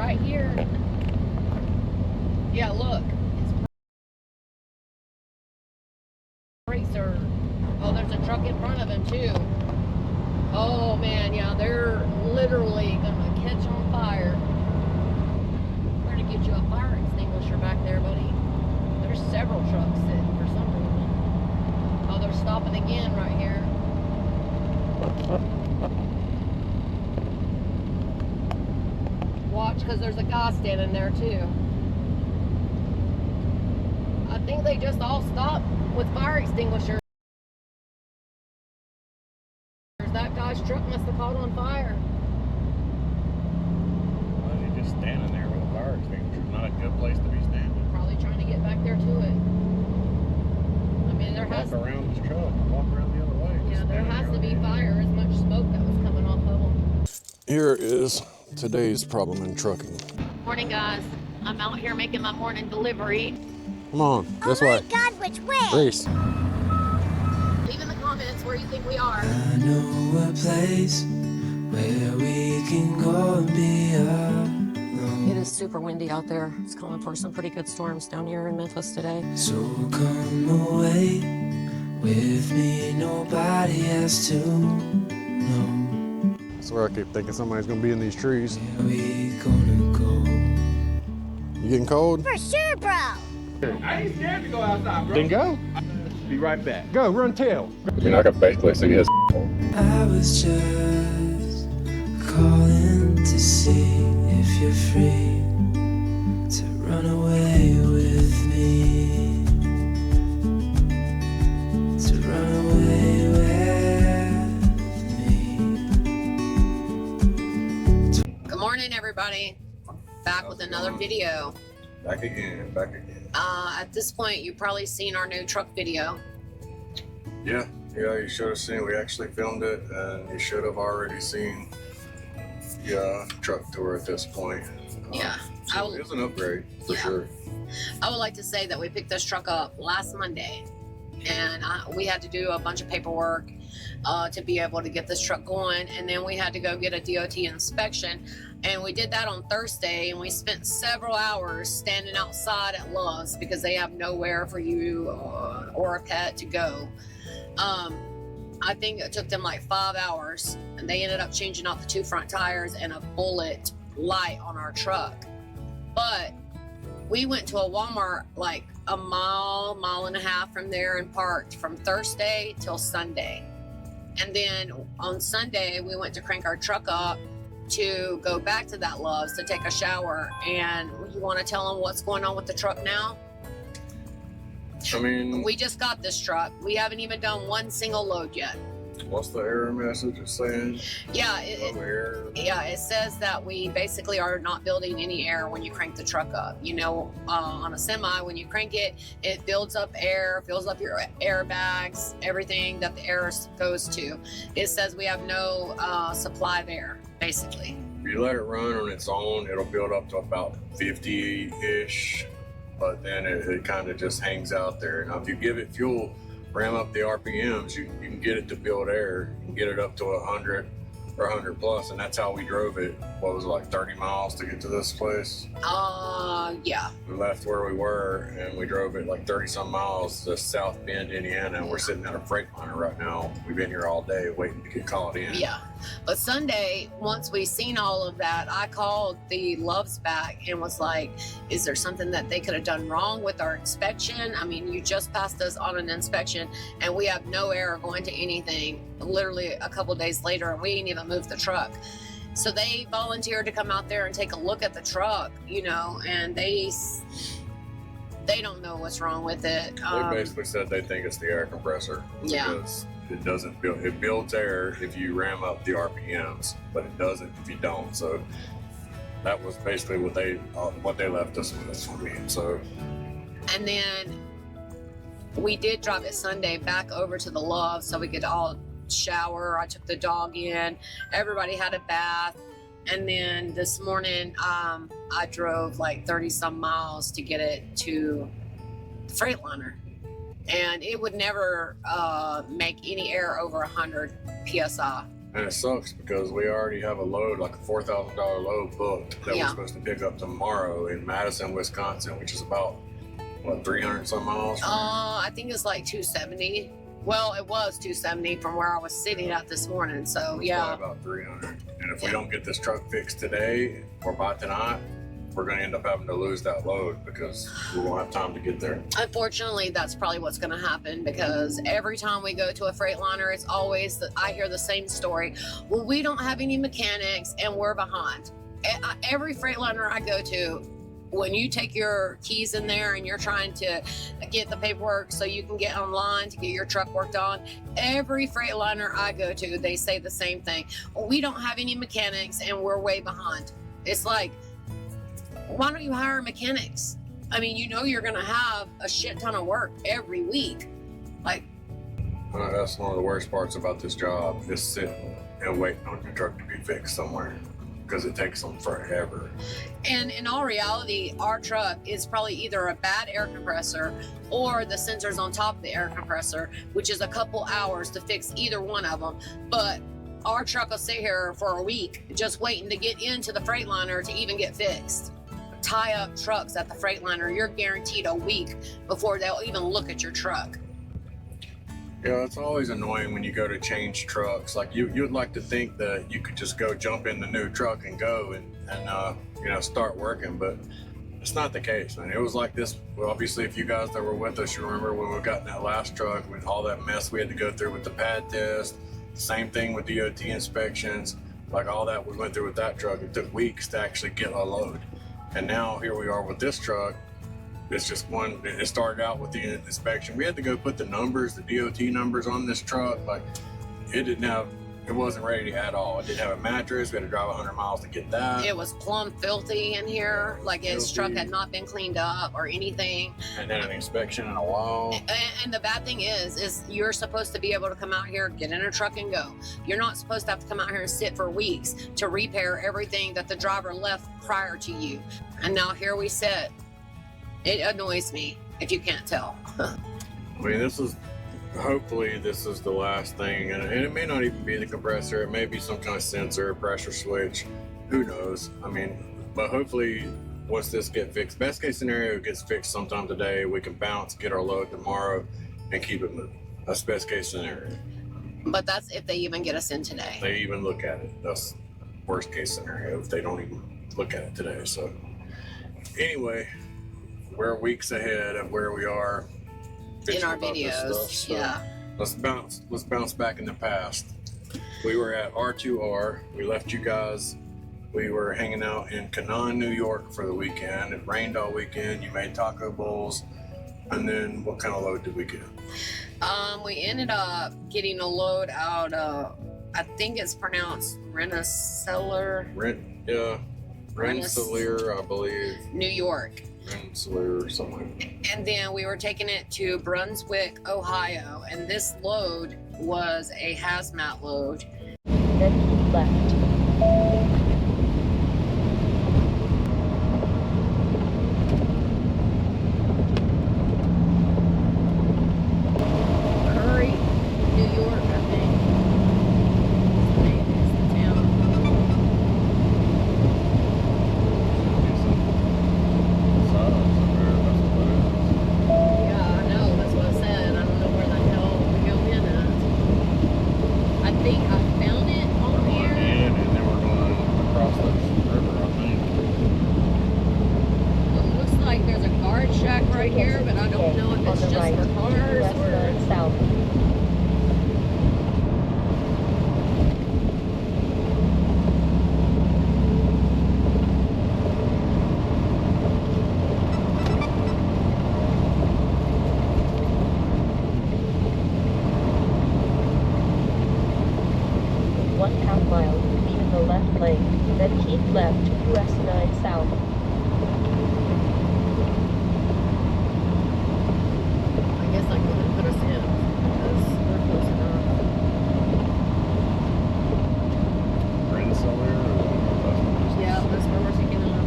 right here. Yeah, look. Racer. Oh, there's a truck in front of him too. Oh man, yeah, they're literally gonna catch on fire. We're gonna get you a fire extinguisher back there, buddy. There's several trucks sitting for some reason. Oh, they're stopping again right here. Watch, because there's a guy standing there too. I think they just all stopped with fire extinguishers. That guy's truck must have caught on fire. Why is he just standing there with a fire extinguisher? Not a good place to be standing. Probably trying to get back there to it. I mean, there has walk around his truck, walk around the other way. Yeah, there has to be fire. As much smoke that was coming off of them. Here is today's problem in trucking. Morning, guys. I'm out here making my morning delivery. Come on, this way. Oh my God, which way? Reese. Leave in the comments where you think we are. I know a place where we can go and be alone. It is super windy out there. It's calling for some pretty good storms down here in Memphis today. So come away with me, nobody has to know. I swear I keep thinking somebody's gonna be in these trees. Where we gonna go? You getting cold? For sure, bro. I ain't scared to go outside, bro. Then go. Be right back. Go, run tail. I mean, I can basically see his. I was just calling to see if you're free to run away with me. To run away with me. Good morning, everybody. Back with another video. Back again, back again. At this point, you've probably seen our new truck video. Yeah, you should have seen. We actually filmed it, and you should have already seen the truck tour at this point. Yeah. So it was an upgrade for sure. I would like to say that we picked this truck up last Monday, and we had to do a bunch of paperwork to be able to get this truck going, and then we had to go get a DOT inspection, and we did that on Thursday, and we spent several hours standing outside at Love's because they have nowhere for you or a pet to go. I think it took them like 5 hours, and they ended up changing out the 2 front tires and a bullet light on our truck. But we went to a Walmart like a mile and a half from there and parked from Thursday till Sunday. And then on Sunday, we went to crank our truck up to go back to that Love's to take a shower. And you want to tell them what's going on with the truck now? I mean, We just got this truck. We haven't even done one single load yet. what's the error message it's saying? Yeah, No error. yeah, it says that we basically are not building any air when you crank the truck up. You know, on a semi, when you crank it, it builds up air, fills up your airbags, everything that the air goes to. It says we have no supply of air, basically. If you let it run on its own, it'll build up to about 50-ish, but then it kind of just hangs out there. Now, if you give it fuel, ram up the RPMs, you can get it to build air. You can get it up to 100 or 100 plus, and that's how we drove it. What was it, like 30 miles to get to this place? Yeah. We left where we were, and we drove it like 30 some miles to South Bend, Indiana, and we're sitting at a Freightliner right now. We've been here all day waiting to get called in. Yeah. But Sunday, once we seen all of that, I called the Loves back and was like, is there something that they could have done wrong with our inspection? I mean, you just passed us on an inspection and we have no error going to anything literally a couple days later, and we ain't even moved the truck. So they volunteered to come out there and take a look at the truck, you know, and they don't know what's wrong with it. They basically said they think it's the air compressor. Yeah. Because it doesn't build, it builds air if you ram up the RPMs, but it doesn't if you don't. So that was basically what they left us with. I mean, so. And then we did drive it Sunday back over to the Love so we could all shower. I took the dog in. Everybody had a bath. And then this morning, I drove like 30 some miles to get it to the Freightliner. And it would never make any air over 100 PSI. And it sucks because we already have a load, like a $4,000 load booked that Yeah. we're supposed to pick up tomorrow in Madison, Wisconsin, which is about, what, 300 some miles? I think it's like 270. Well, it was 270 from where I was sitting at this morning. So It's yeah. probably about 300. And if we don't get this truck fixed today or by tonight, we're going to end up having to lose that load because we won't have time to get there. Unfortunately, that's probably what's going to happen because every time we go to a Freightliner, it's always I hear the same story. Well, we don't have any mechanics and we're behind. Every Freightliner I go to, when you take your keys in there and you're trying to get the paperwork so you can get online to get your truck worked on, every Freightliner I go to, they say the same thing. Well, we don't have any mechanics and we're way behind. It's like, why don't you hire mechanics? I mean, you know you're going to have a shit ton of work every week. Like, That's one of the worst parts about this job is sitting and waiting on your truck to be fixed somewhere because it takes them forever. and in all reality, our truck is probably either a bad air compressor or the sensors on top of the air compressor, which is a couple hours to fix either one of them. But our truck will sit here for a week just waiting to get into the Freightliner to even get fixed. Tie up trucks at the Freightliner, you're guaranteed a week before they'll even look at your truck. Yeah, it's always annoying when you go to change trucks. Like you'd like to think that you could just go jump in the new truck and go and start working, but it's not the case, man. It was like this. Well, obviously, if you guys that were with us, you remember when we got in that last truck with all that mess we had to go through with the pad test. Same thing with DOT inspections, like all that we went through with that truck. It took weeks to actually get a load. And now here we are with this truck. It's just one, it started out with the inspection. We had to go put the numbers, the DOT numbers on this truck. Like it wasn't ready at all. It didn't have a mattress. We had to drive 100 miles to get that. It was plumb filthy in here, like its truck Filthy. had not been cleaned up or anything. And then an inspection in a while. And the bad thing is you're supposed to be able to come out here, get in a truck and go. You're not supposed to have to come out here and sit for weeks to repair everything that the driver left prior to you. And now here we sit. It annoys me, if you can't tell. I mean, hopefully this is the last thing. And it may not even be the compressor. It may be some kind of sensor, pressure switch. Who knows? I mean, but hopefully once this gets fixed, best case scenario, it gets fixed sometime today. We can bounce, get our load tomorrow, and keep it moving. That's best case scenario. But that's if they even get us in today. They even look at it. That's worst case scenario if they don't even look at it today. So anyway, we're weeks ahead of where we are In our about this videos, stuff. So yeah. let's bounce back in the past. We were at R2R. We left you guys. We were hanging out in Canaan, New York for the weekend. It rained all weekend. You made taco bowls. And then what kind of load did we get? We ended up getting a load out of, I think it's pronounced Rensselaer, Rensselaer, I believe. New York. Rensselaer or something. And then we were taking it to Brunswick, Ohio. And this load was a hazmat load. Then keep left. Curry, New York, I think. Is the town. Yeah, I know. That's what I said. I don't know where the hell we go in at. I think I found it on here. And then we're going across the river, I think. It looks like there's a guard shack right here, but I don't know if it's just for cars US or... 9 south. One half mile, leave in the left lane, then keep left to US 9 south. I guess I couldn't put us in because we're close enough. Rensselaer or Yeah, that's where we're taking it up.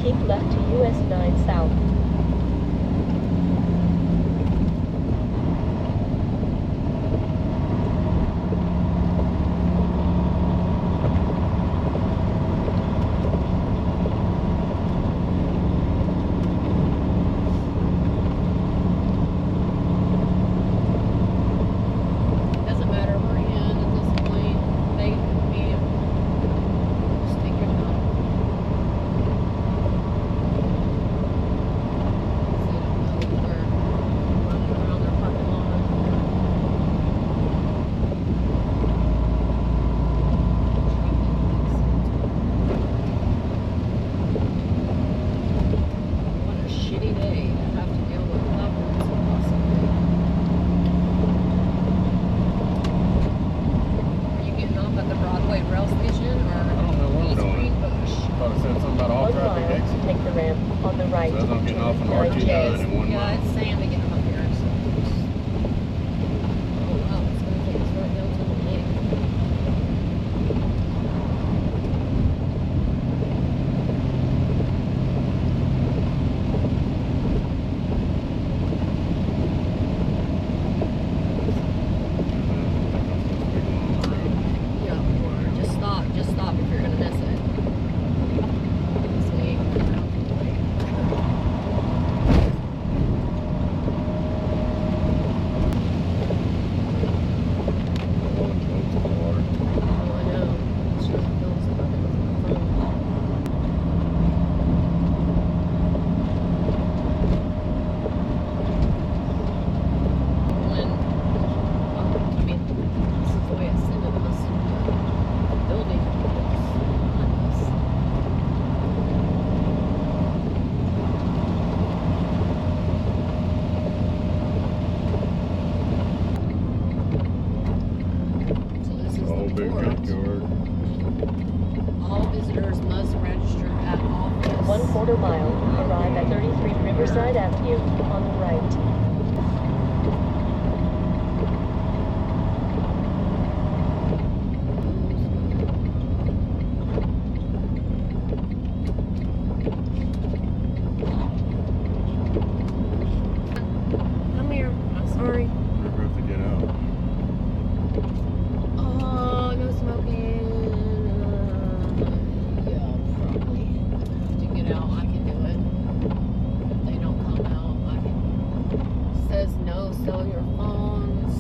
Keep left to US 9 south. short. All visitors must register at office. 1/4 mile. Arrive at 33 Riverside Avenue on the right. Come here. I'm sorry. Never have to get out. Oh, no smoking. Yeah, probably. To get out, I can do it. If they don't come out, I can. Says no cellular phones.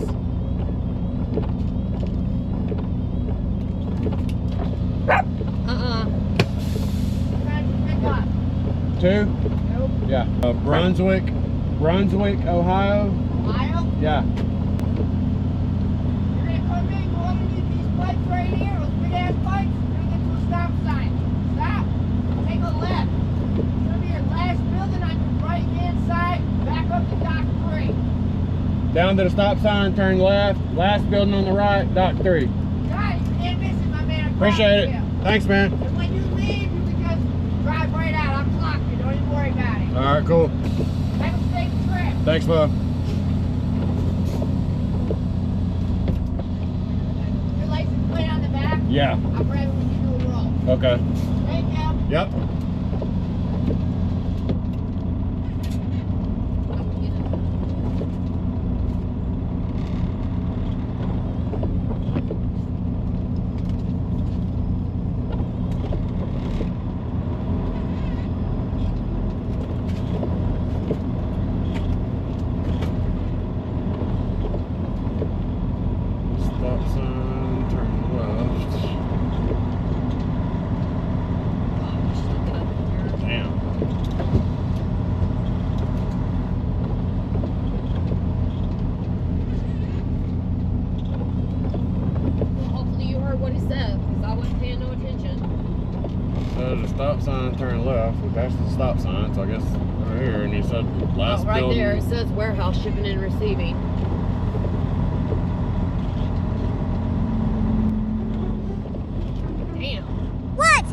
Two? Yeah. Brunswick, Ohio. Ohio? Yeah. You're gonna come in, go underneath these pipes right here, those big ass pipes, you're gonna get to a stop sign. Stop. Take a left. It's gonna be your last building on your right hand side, back up to dock 3. Down to the stop sign, turn left. Last building on the right, dock 3. Got it, you can't miss it, my man. I Appreciate it. promise you. Thanks, man. And when you leave, you can just drive right out. I'm clocking you, don't even worry about it. All right, cool. Have a safe trip. Thanks, bud. Your license plate on the back? Yeah. I'll grab it when you do a roll. Okay. Thank you. Yep. Stop sign, turn left. Damn. Well, hopefully you heard what he said, because I wasn't paying no attention. So the stop sign, turn left. We passed the stop sign, so I guess over here. And he said last Oh, right building. there, it says warehouse shipping and receiving. Damn. What?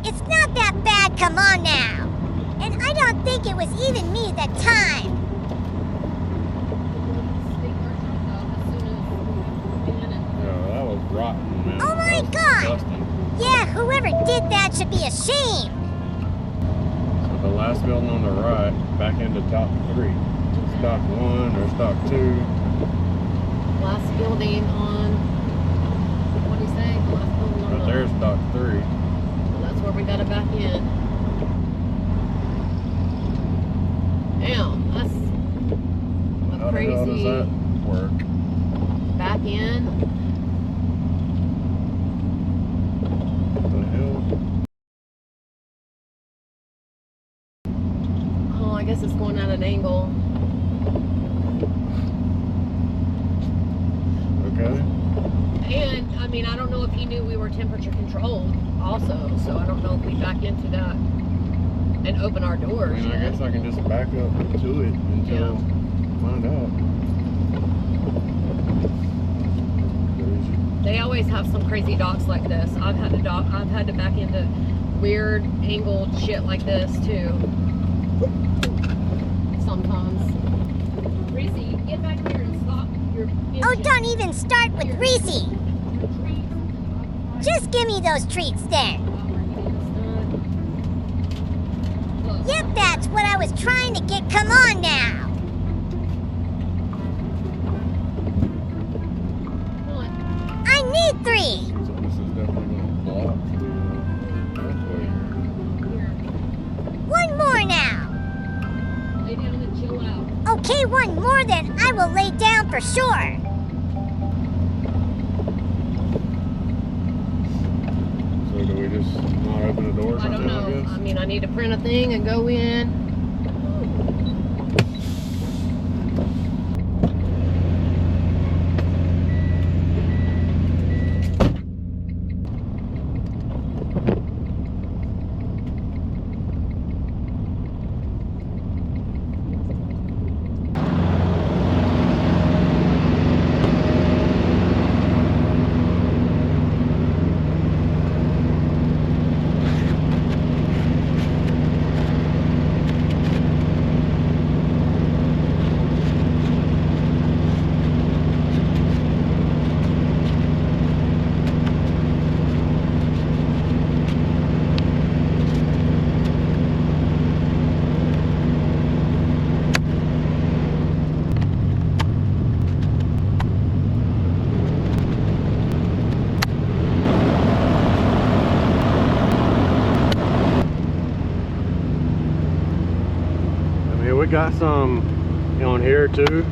It's not that bad, come on now. And I don't think it was even me that time. Stick our truck up as soon as we get in. Yeah, that was rotten, man. Oh my That was God. disgusting. Yeah, whoever did that should be ashamed. So the last building on the right, back into dock 3. Stock 1 or stock 2. Last building on, what do you say? Last building on But the, there's dock 3. well, that's where we gotta back in. Damn, that's How a the hell does crazy that work? back in. What the hell? Oh, I guess it's going at an angle. Okay. And, I mean, I don't know if he knew we were temperature controlled also, so I don't know if we back into that and open our I doors mean, I yet. guess I can just back up to it until find out. Crazy. They always have some crazy docks like this. I've had to back into weird angled shit like this too. Sometimes. Reesey, get back here and stop your Oh, engine. don't even start with Reesey. Your trees. Just give me those treats then. Look, Yep, that's what I was trying to get. Come on now. come on. I need 3. So this is definitely going to block the pathway here. Here. One more now. Lay down and chill out. Okay, one more then I will lay down for sure. So do we just not open the door or I something, don't know. I guess? I mean, I need to print a thing and go in. got some on here too,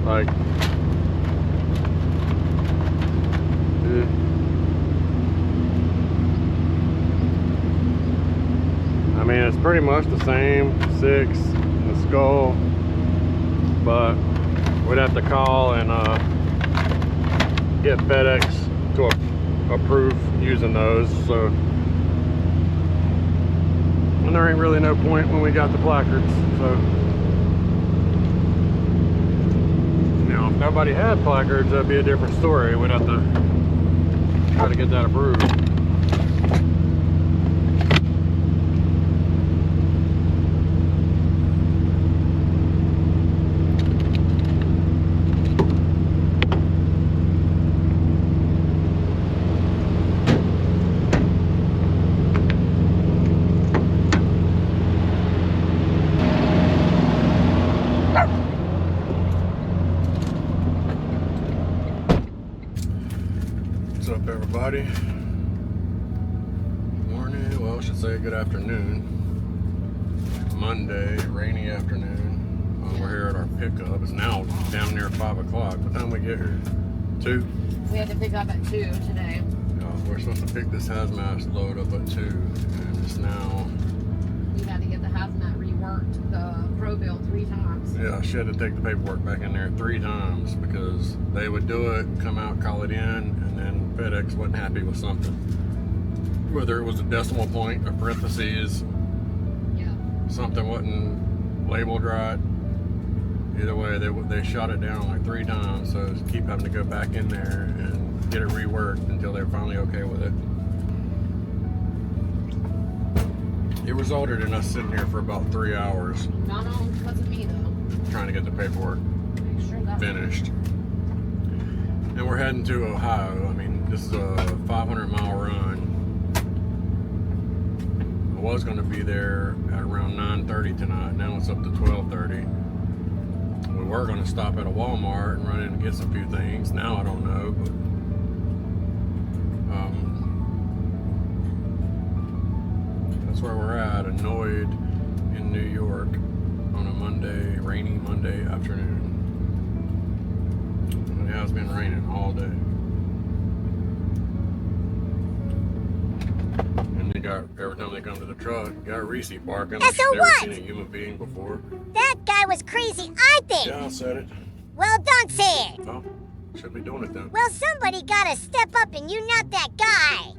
like I mean, it's pretty much the same 6 in the skull, but we'd have to call and get FedEx to approve using those. So, and there ain't really no point when we got the placards. So, now if nobody had placards, that'd be a different story. We'd have to try to get that approved. What's up, everybody? Morning, well, I should say good afternoon. Monday, rainy afternoon. We're here at our pickup. It's now down near 5 o'clock. What time we get here? 2? We had to pick up at 2 today. We're supposed to pick this hazmat load up at 2, and it's now... We had to get the hazmat reworked, the pro bill 3 times. Yeah, she had to take the paperwork back in there 3 times because they would do it, come out, call it in, and then FedEx wasn't happy with something. Whether it was a decimal point or parentheses, Yeah. something wasn't labeled right. Either way, they shot it down like 3 times, so keep having to go back in there and get it reworked until they're finally okay with it. It resulted in us sitting here for about 3 hours. Not all because of me, though. Trying to get the paperwork Make sure that's finished. And we're heading to Ohio. I mean, this is a 500-mile run. I was going to be there at around 9:30 tonight. Now it's up to 12:30. We were going to stop at a Walmart and run in and get some few things. Now I don't know, but that's where we're at. Annoyed in New York on a Monday, rainy Monday afternoon. It has been raining all day. And you got, every time they come to the truck, you got Reesey barking like So she's never what? seen a human being before. That guy was crazy, I think. Yeah, I said it. Well, don't say it. Well, should be doing it then. Well, somebody gotta step up and you not that guy.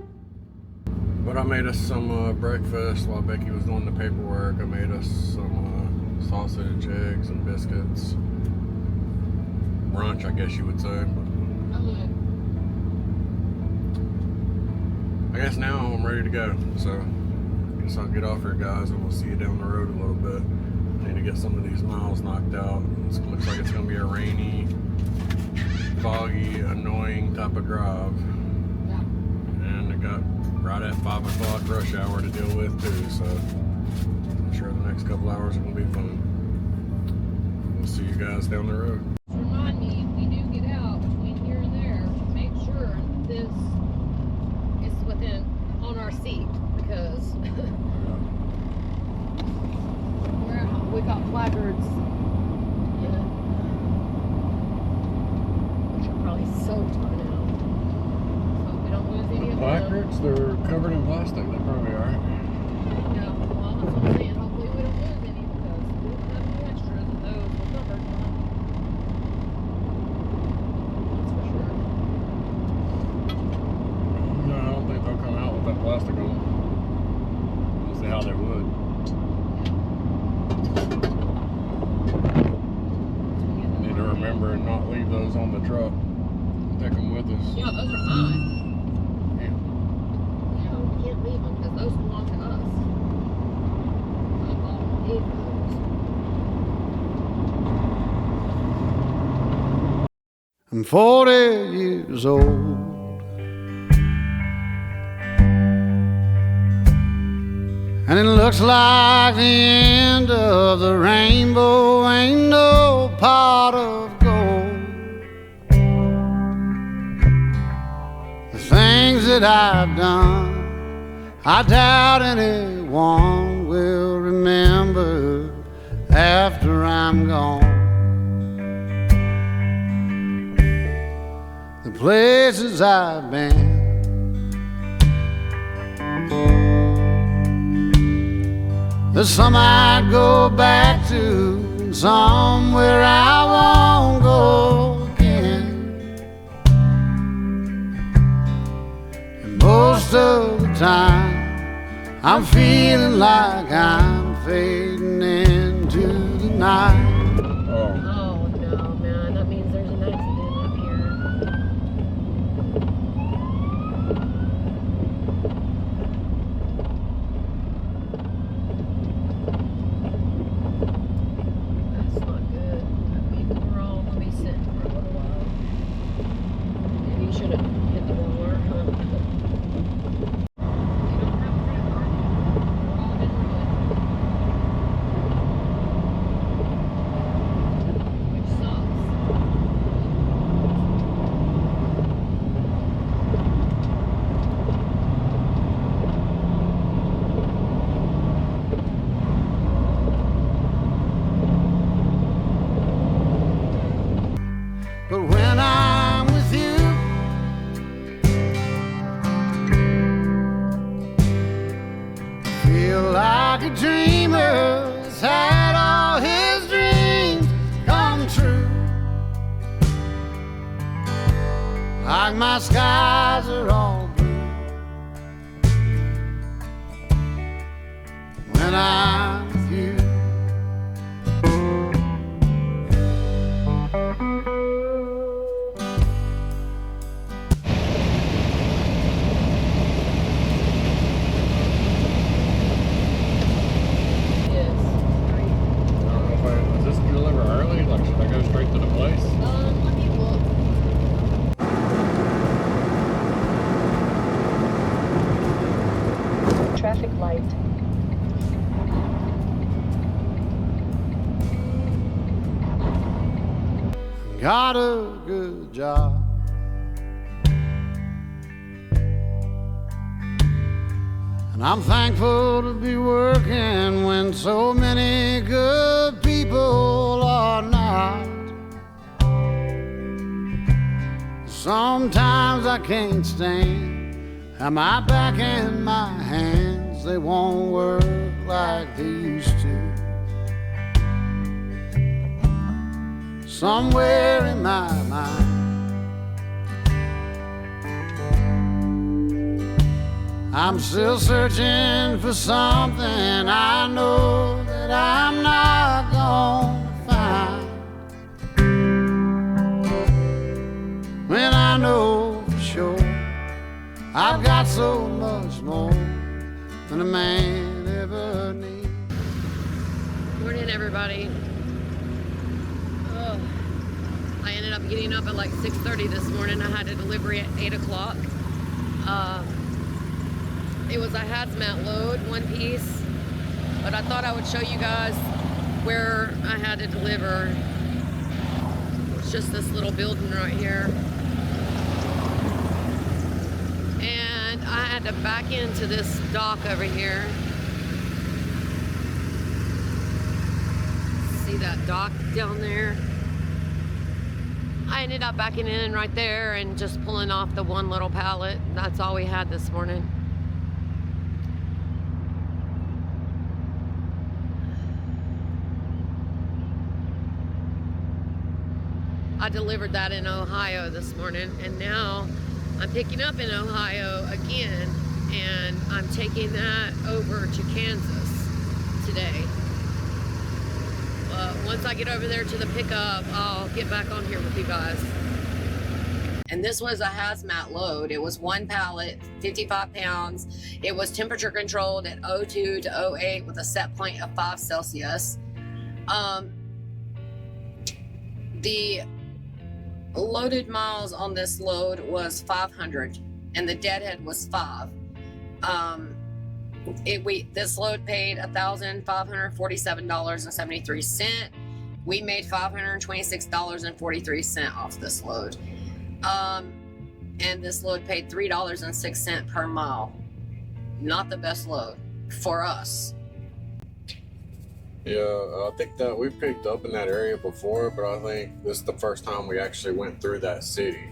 But I made us some breakfast while Becky was doing the paperwork. I made us some sausage, eggs, and biscuits. Brunch, I guess you would say. I guess now I'm ready to go. So I guess I'll get off here, guys, and we'll see you down the road a little bit. I need to get some of these miles knocked out. It looks like it's going to be a rainy, foggy, annoying type of drive. Yeah. And I got right at 5 o'clock rush hour to deal with too, so I'm sure the next couple hours are going to be fun. We'll see you guys down the road. Remind me, if we do get out between here and there, make sure this is within on our seat because we got placards. Yeah. Which are probably soaked by now. So we don't lose any of them. Placards, they're covered in plastic. They probably are. Yeah, well, that's what I'm saying. Hopefully we don't lose any because we don't have any extras of those. We're covered. That's for sure. No, I don't think they'll come out with that plastic on. We'll see how they would. Need to remember and not leave those on the truck. Take them with us. Yeah, those are mine. Yeah. Yeah, we can't leave them because those belong to us. I bought and paid for those. I'm 40 years old. And it looks like the end of the rainbow. Ain't no pot of gold. The things that I've done, I doubt anyone will remember. after I'm gone. The places I've been, there's some I'd go back to, and some where I won't go again. And most of the time I'm feeling like I'm fading into the night. Oh no, man, that means there's an accident up here. That's not good. That means we're all gonna be sitting for a little while. Maybe you should have hit the roller, huh? But when I'm with you, I feel like a dreamer that's had all his dreams come true. Like my skies are all blue when I'm with you. Does this deliver early? Like, should I go straight to the place? Let me look. Traffic light. Got a good job, and I'm thankful to be working when so many good people are not. Sometimes I can't stand how my back and my hands, they won't work like they used to. Somewhere in my mind, I'm still searching for something I know that I'm not gonna find. When I know for sure I've got so much more than a man ever needs. Morning, everybody. Oh, I ended up getting up at like 6:30 this morning. I had a delivery at 8 o'clock. It was a hazmat load, one piece, but I thought I would show you guys where I had to deliver. It's just this little building right here. And I had to back into this dock over here. See that dock down there? I ended up backing in right there and just pulling off the one little pallet. That's all we had this morning. I delivered that in Ohio this morning, and now I'm picking up in Ohio again, and I'm taking that over to Kansas today. Once I get over there to the pickup, I'll get back on here with you guys. And this was a hazmat load. It was one pallet, 55 pounds. It was temperature controlled at 02 to 08 with a set point of 5 Celsius. The loaded miles on this load was 500, and the deadhead was 5. This load paid $1,547.73. We made $526.43 off this load. And this load paid $3.06 per mile. Not the best load for us. Yeah, I think that we picked up in that area before, but I think this is the first time we actually went through that city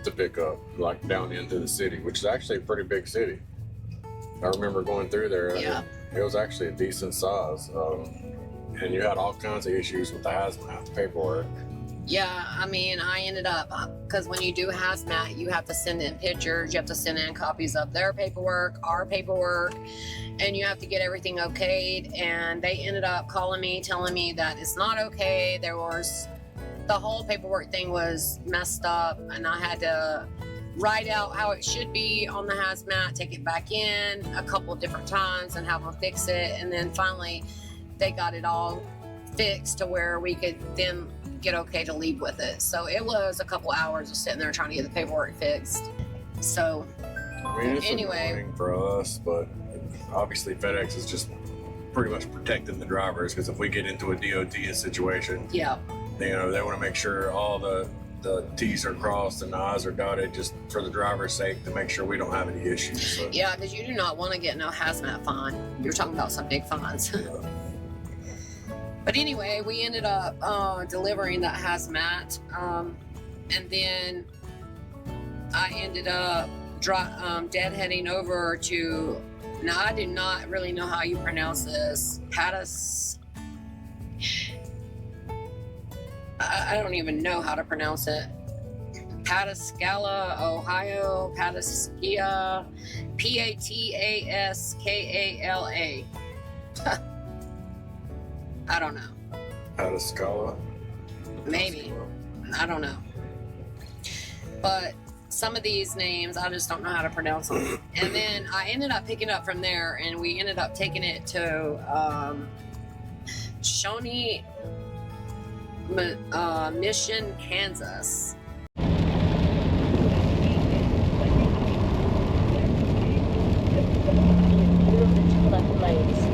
to pick up, like down into the city, which is actually a pretty big city. I remember going through there. Yeah. It was actually a decent size. And you had all kinds of issues with the hazmat paperwork. Yeah, I mean, I ended up, because when you do hazmat, you have to send in pictures, you have to send in copies of their paperwork, our paperwork, and you have to get everything okayed. And they ended up calling me, telling me that it's not okay. The whole paperwork thing was messed up, and I had to write out how it should be on the hazmat, take it back in a couple of different times and have them fix it. And then finally, they got it all fixed to where we could then get okay to leave with it. So it was a couple hours of sitting there trying to get the paperwork fixed. So I mean, it's anyway, annoying for us, but obviously FedEx is just pretty much protecting the drivers, because if we get into a DOT situation, yeah, they want to make sure all the T's are crossed and the I's are dotted, just for the driver's sake, to make sure we don't have any issues. So. Yeah, because you do not want to get no hazmat fine. You're talking about some big fines. But anyway, we ended up delivering that hazmat, and then I ended up deadheading over to, now I do not really know how you pronounce this, I don't even know how to pronounce it. Pataskala, Ohio, Pataskala, Pataskala. I don't know. Pataskala? Maybe. I don't know. But some of these names, I just don't know how to pronounce them. And then I ended up picking up from there, and we ended up taking it to Shawnee Mission, Kansas. Left lanes.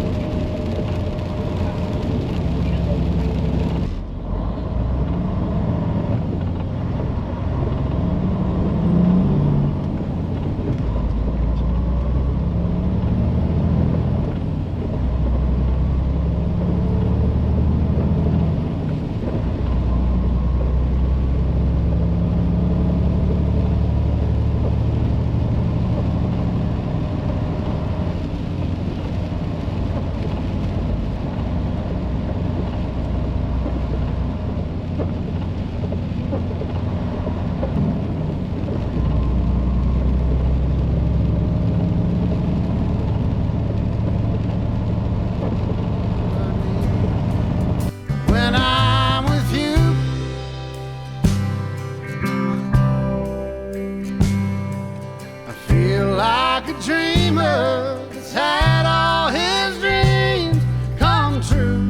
Dreamer that's had all his dreams come true.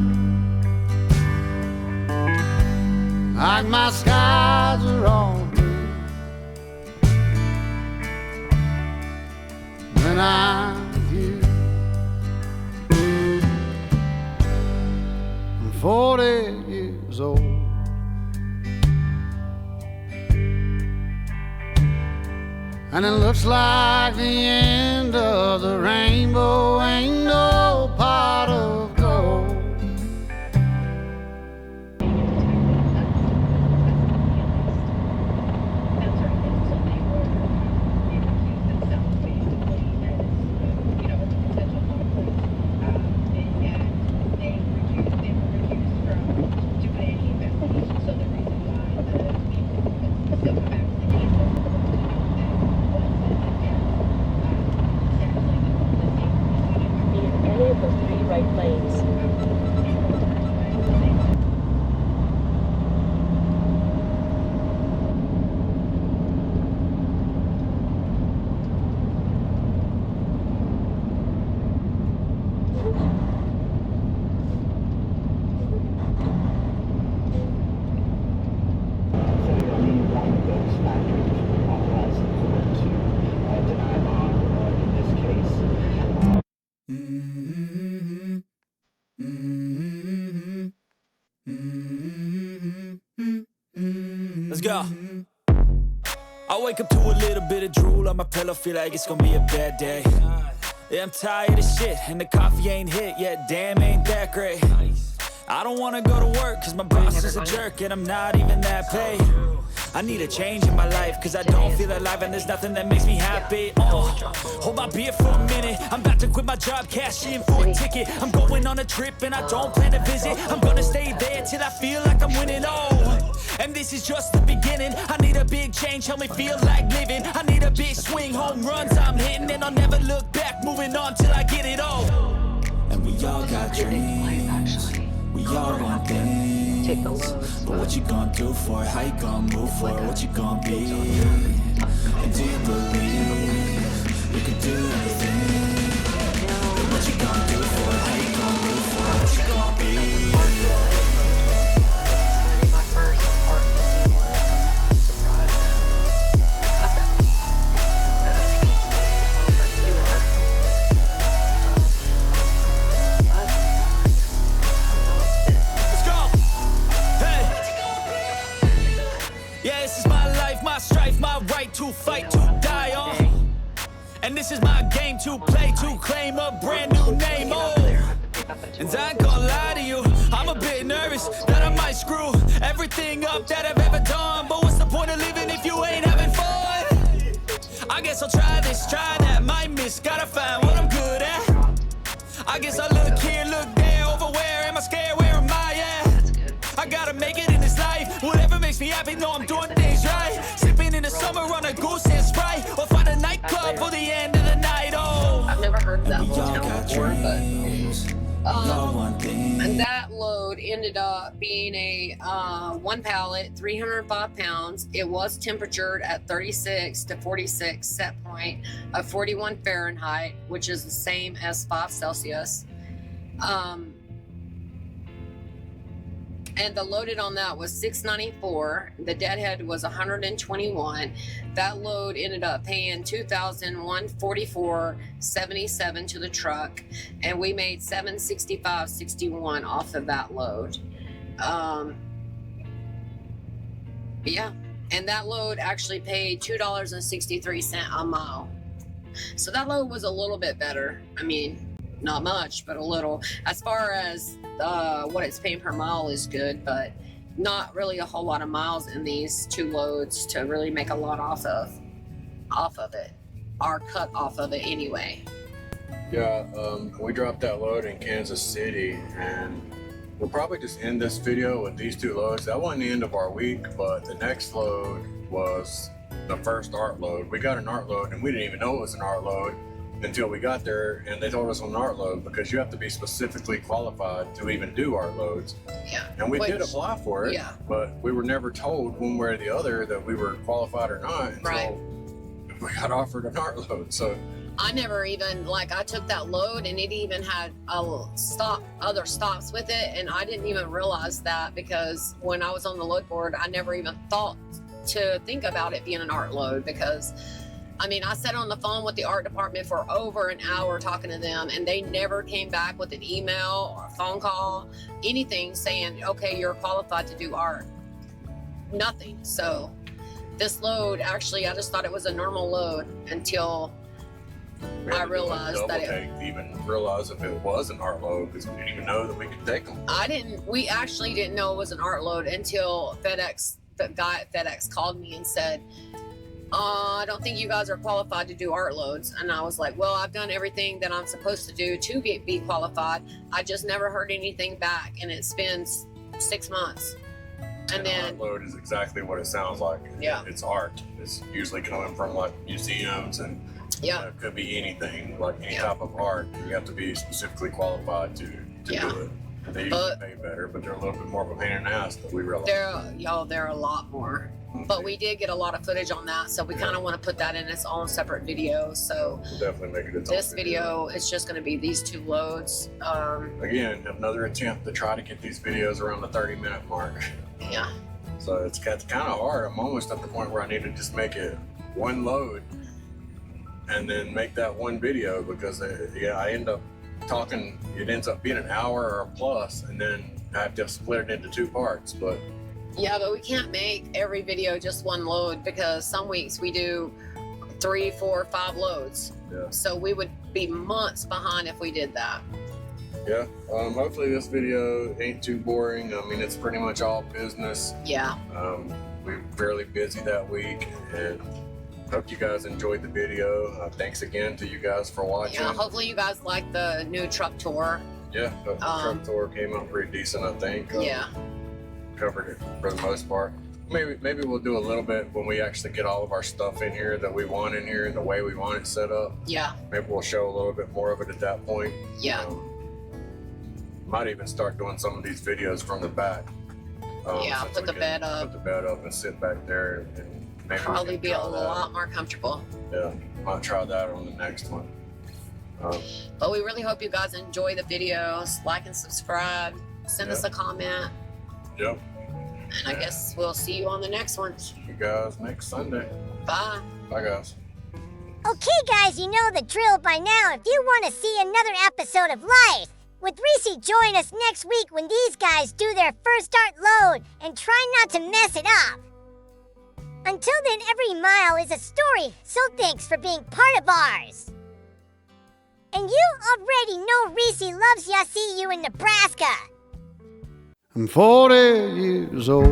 Like my skies are all blue when I'm with you. I'm 40 years old. And it looks like the end of the rainbow, ain't no pot of gold. Right lanes. Let's go. I wake up to a little bit of drool on my pillow, feel like it's gonna be a bad day. Yeah, I'm tired of shit, and the coffee ain't hit yet, damn, ain't that great. I don't wanna go to work cause my boss is a jerk and I'm not even that paid. I need a change in my life cause I don't feel alive and there's nothing that makes me happy. Hold my beer for a minute. I'm about to quit my job, cash in for a ticket. I'm going on a trip and I don't plan to visit. I'm gonna stay there till I feel like I'm winning. And this is just the beginning. I need a big change, help me feel like living. I need a big swing, home runs I'm hitting, and I'll never look back, moving on till I get it all. And we all got dreams, we all want things, but what you gonna do for it? How you gonna move for it? What you gonna be? And do you believe you can do anything? But what you gonna do for it? How you gonna move for it? What you gonna be? To fight, to die on. And this is my game to play, to claim a brand new name. And I ain't gonna lie to you, I'm a bit nervous that I might screw everything up that I've ever done. But what's the point of living if you ain't having fun? I guess I'll try this, try that, might miss, gotta find what I'm good at. I guess I look here, look there, over where am I scared, where am I at? I gotta make it in this life, whatever makes me happy, know I'm doing things right. Sipping in the summer on a goose and Sprite, or find a nightclub for the end of the night. I've never heard that hotel before, but and that load ended up being a 1 pallet, 305 pounds. It was temperatured at 36 to 46 set point of 41 Fahrenheit, which is the same as 5 Celsius. And the loaded on that was $694. The deadhead was $121. That load ended up paying $2,144.77 to the truck, and we made $765.61 off of that load. Yeah, and that load actually paid $2.63 a mile. So that load was a little bit better. I mean, not much, but a little. As far as what it's paying per mile is good, but not really a whole lot of miles in these 2 loads to really make a lot off of it, or cut off of it anyway. Yeah, we dropped that load in Kansas City, and we'll probably just end this video with these 2 loads. That wasn't the end of our week, but the next load was the first art load. We got an art load, and we didn't even know it was an art load until we got there, and they told us on an art load, because you have to be specifically qualified to even do art loads. Yeah. And we did apply for it, yeah, but we were never told one way or the other that we were qualified or not until we got offered an art load. So I never even, I took that load and it even had other stops with it, and I didn't even realize that, because when I was on the load board, I never even thought to think about it being an art load, because I mean, I sat on the phone with the art department for over an hour talking to them, and they never came back with an email or a phone call, anything saying, okay, you're qualified to do art. Nothing. So this load, actually, I just thought it was a normal load until I realized that to even realize if it was an art load, because we didn't even know that we could take them. We actually didn't know it was an art load until the guy at FedEx called me and said, I don't think you guys are qualified to do art loads. And I was like, well, I've done everything that I'm supposed to do to be qualified. I just never heard anything back, and it's been 6 months. And then art load is exactly what it sounds like. Yeah. It's art. It's usually coming from museums, and it could be anything, any type of art. You have to be specifically qualified to do it. They usually pay better, but they're a little bit more of a pain in the ass than we realize. They're a lot more. But we did get a lot of footage on that, so we kind of want to put that in its own separate video. So we'll definitely make it its this video is just going to be these 2 loads. Again, another attempt to try to get these videos around the 30-minute mark. Yeah. So it's kind of hard. I'm almost at the point where I need to just make it 1 load and then make that 1 video, because I end up talking. It ends up being an hour or plus, and then I have to split it into 2 parts. But we can't make every video just 1 load, because some weeks we do 3, 4, 5 loads. Yeah. So we would be months behind if we did that. Yeah. Hopefully this video ain't too boring. I mean, it's pretty much all business. Yeah. We're fairly busy that week, and hope you guys enjoyed the video. Thanks again to you guys for watching. Yeah, hopefully you guys like the new truck tour. Yeah, the truck tour came out pretty decent, I think. Yeah. Covered it for the most part. Maybe we'll do a little bit when we actually get all of our stuff in here that we want in here and the way we want it set up. Yeah. Maybe we'll show a little bit more of it at that point. Yeah. Might even start doing some of these videos from the back. Yeah, put the bed up. Put the bed up and sit back there, and maybe probably be a lot more comfortable. Yeah, might try that on the next one. But we really hope you guys enjoy the videos. Like and subscribe. Send us a comment. Yep. And I guess we'll see you on the next one. See you guys next Sunday. Bye. Bye, guys. Okay, guys, you know the drill by now. If you want to see another episode of Life with Reesey, join us next week when these guys do their first start load and try not to mess it up. Until then, every mile is a story, so thanks for being part of ours. And you already know Reesey loves ya. See you in Nebraska. I'm 40 years old,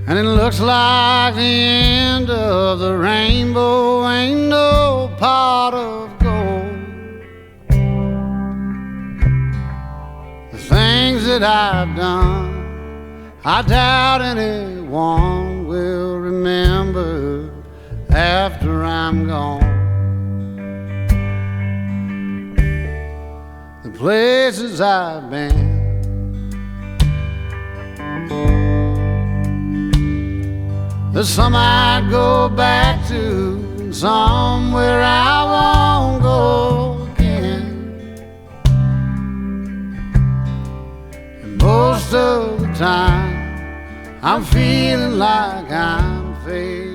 and it looks like the end of the rainbow. Ain't no pot of gold. The things that I've done, I doubt anyone will remember after I'm gone. The places I've been, there's some I'd go back to, and some where I won't go again. And most of the time I'm feeling like I'm fading